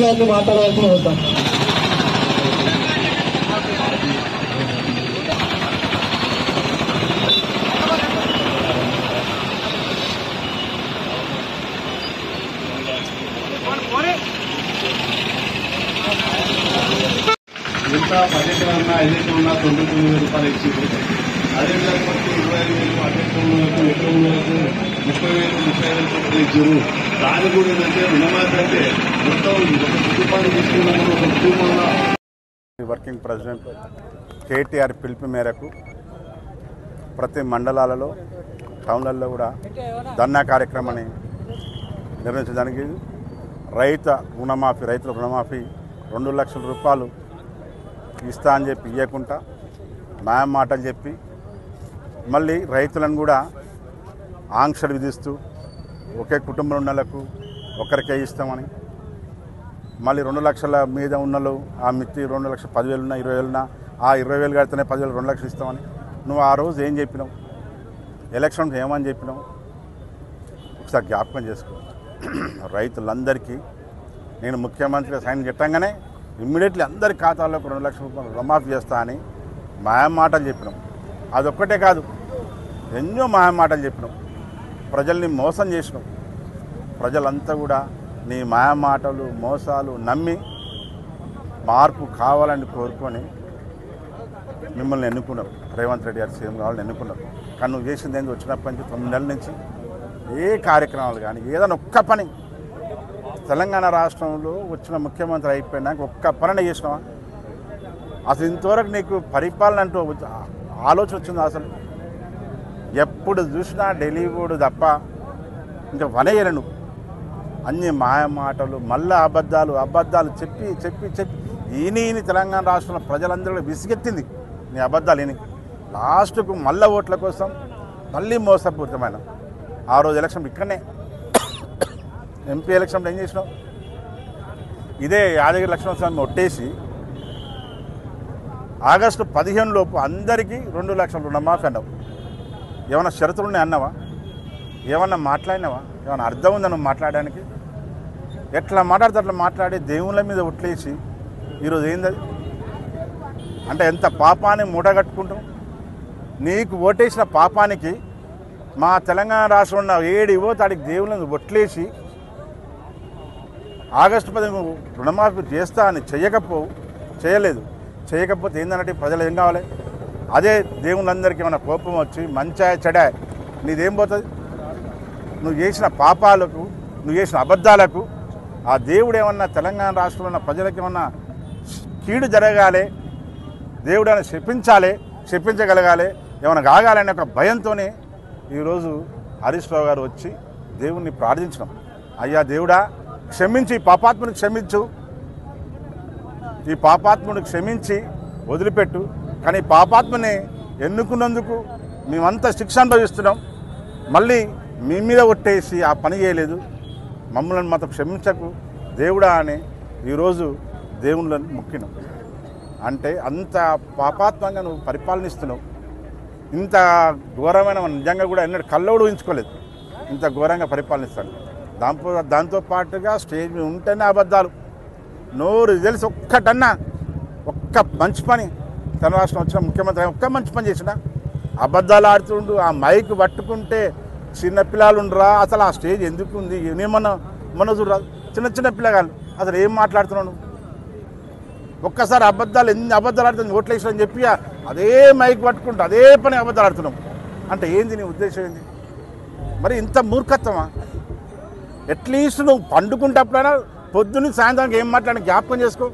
గారిని మాట్లాడాల్సిన అవసరం. ఇంత పర్యటన ఏదైతే ఉన్నా 99,000 రూపాయలు ఇచ్చింది. అదే లేకపోతే 25,000 అధ్యక్షులకు 30,000 ఇచ్చారు. దాని కూడా ఏంటంటే రుణమాఫీ అంటే మొత్తం ఒక కుటుంబాన్ని తీసుకున్నాము. ఒక కుటుంబంలో వర్కింగ్ ప్రెసిడెంట్ కేటీఆర్ పిలుపు మేరకు ప్రతి మండలాలలో టౌన్లలో కూడా ధర్నా కార్యక్రమాన్ని నిర్వహించడానికి రైతుల రుణమాఫీ 2 లక్షల రూపాయలు ఇస్తా అని చెప్పి ఇవ్వకుండా మాయ మాటలు చెప్పి మళ్ళీ రైతులను కూడా ఆంక్షలు విధిస్తూ ఒకే కుటుంబంలో ఉన్న వాళ్ళకు ఒకరికే ఇస్తామని మళ్ళీ 2 లక్షల మీద ఉన్నలు ఆ మిత్తి 2 లక్షల 10,000 ఉన్నా 20,000 ఉన్నా ఆ 20,000 కడితేనే 10,000 2 లక్షలు ఇస్తామని నువ్వు ఆ రోజు ఏం చెప్పినావు? ఎలక్షన్కి ఏమని చెప్పినావు? ఒకసారి జ్ఞాపకం చేసుకో. రైతులందరికీ నేను ముఖ్యమంత్రిగా సైన్ చెప్పంగానే ఇమ్మీడియట్లీ అందరి ఖాతాల్లోకి 2 లక్షల రూపాయలు రుణమాఫీ చేస్తా అని మాయమాటలు చెప్పినాం. అదొక్కటే కాదు, ఎన్నో మాయమాటలు చెప్పినాం. ప్రజల్ని మోసం చేసినాం. ప్రజలంతా కూడా నీ మాయమాటలు మోసాలు నమ్మి మార్పు కావాలని కోరుకొని మిమ్మల్ని ఎన్నుకున్నారు. రేవంత్ రెడ్డి గారు సీఎం కావాలని ఎన్నుకున్నారు. కానీ నువ్వు చేసింది ఏంటి? వచ్చినప్పటి నుంచి 9 నెలల నుంచి ఏ కార్యక్రమాలు కానీ ఏదైనా ఒక్క పని తెలంగాణ రాష్ట్రంలో వచ్చిన ముఖ్యమంత్రి అయిపోయినాక ఒక్క పని చేసినావా? అసలు ఇంతవరకు నీకు పరిపాలన అంటూ ఆలోచన వచ్చింది? అసలు ఎప్పుడు చూసినా ఢిల్లీ బోర్డు తప్ప ఇంకా వనయ్యను. అన్ని మాయ మాటలు మళ్ళా అబద్ధాలు చెప్పి చెప్పి చెప్పి ఈయన తెలంగాణ రాష్ట్రంలో ప్రజలందరూ విసిగెత్తింది నీ అబద్ధాలు ఈయన. లాస్ట్కు మళ్ళా ఓట్ల కోసం మళ్ళీ మోసపూరితమైన ఆ రోజు ఎలక్షన్ ఇక్కడనే ఎంపీ ఎలక్షన్లో ఏం చేసినావు? ఇదే యాదగిరి లక్ష్మణస్వామి ఒట్టేసి ఆగస్టు 15 లోపు అందరికీ 2 లక్షల రుణమాఫీ అన్నావు. ఏమన్నా షరతులు ఉన్నాయి అన్నావా? ఏమన్నా మాట్లాడినావా? ఏమన్నా అర్థం ఉందా నువ్వు మాట్లాడడానికి? ఎట్లా మాట్లాడితే అట్లా మాట్లాడి దేవుళ్ళ మీద ఒట్లేసి ఈరోజు ఏందది అంటే ఎంత పాపాన్ని మూటగట్టుకుంటాం? నీకు ఓటేసిన పాపానికి మా తెలంగాణ రాష్ట్రంలో 7 తాడికి దేవుళ్ళని ఒట్లేసి ఆగస్టు 15 రుణమాఫీ చేస్తా అని చేయకపోతే ఏందన్నట్టు ప్రజలు ఏం కావాలి? అదే దేవుళ్ళందరికీ ఏమైనా కోపం వచ్చి మంచా చెడా నీదేం పోతుంది? నువ్వు చేసిన పాపాలకు నువ్వు చేసిన అబద్ధాలకు ఆ దేవుడు ఏమన్నా తెలంగాణ రాష్ట్రంలో ఉన్న ప్రజలకు ఏమన్నా కీడు జరగాలి, దేవుడు ఏమైనా చెప్పించగలగాలి, ఏమైనా కాగాలనే ఒక భయంతోనే ఈరోజు హరీష్ రావు గారు వచ్చి దేవుణ్ణి ప్రార్థించడం. అయ్యా దేవుడా క్షమించి పాపాత్ముడిని క్షమించి వదిలిపెట్టు. కానీ పాపాత్మని ఎన్నుకున్నందుకు మేమంతా శిక్ష అనుభవిస్తున్నాం. మళ్ళీ మీ మీద ఒట్టేసి ఆ పని చేయలేదు, మమ్మల్ని మాత్రం క్షమించకు దేవుడా అని ఈరోజు దేవుళ్ళని మొక్కినాం. అంటే అంత పాపాత్మంగా నువ్వు పరిపాలనిస్తున్నావు. ఇంత ఘోరమైన నిజంగా కూడా ఎన్నడూ కళ్ళోడు ఊహించుకోలేదు ఇంత ఘోరంగా పరిపాలనిస్తాను. దాంతో పాటుగా స్టేజ్ మీద ఉంటేనే అబద్ధాలు. నోరు తెలిసి ఒక్క మంచి పని తన రాష్ట్రం వచ్చిన ముఖ్యమంత్రి ఒక్క మంచి పని చేసిన అబద్ధాలు ఆడుతుండు. ఆ మైక్ పట్టుకుంటే చిన్నపిల్లలు ఉండరా? అసలు ఆ స్టేజ్ ఎందుకు ఉంది? మన చూడరా చిన్న పిల్లగాళ్ళు అసలు ఏం మాట్లాడుతున్నాను? ఒక్కసారి ఎన్ని అబద్ధాలు ఆడుతుంది ఓట్లు వేసారని చెప్పి అదే మైక్ పట్టుకుంటూ అదే పని అబద్ధాలు ఆడుతున్నాం అంటే ఏంది నీ ఉద్దేశం? ఏంది మరి? ఇంత మూర్ఖత్వమా? అట్లీస్ట్ నువ్వు పండుకుంటప్పుడైనా పొద్దున్న సాయంత్రానికి ఏం మాట్లాడిన జ్ఞాపకం చేసుకో.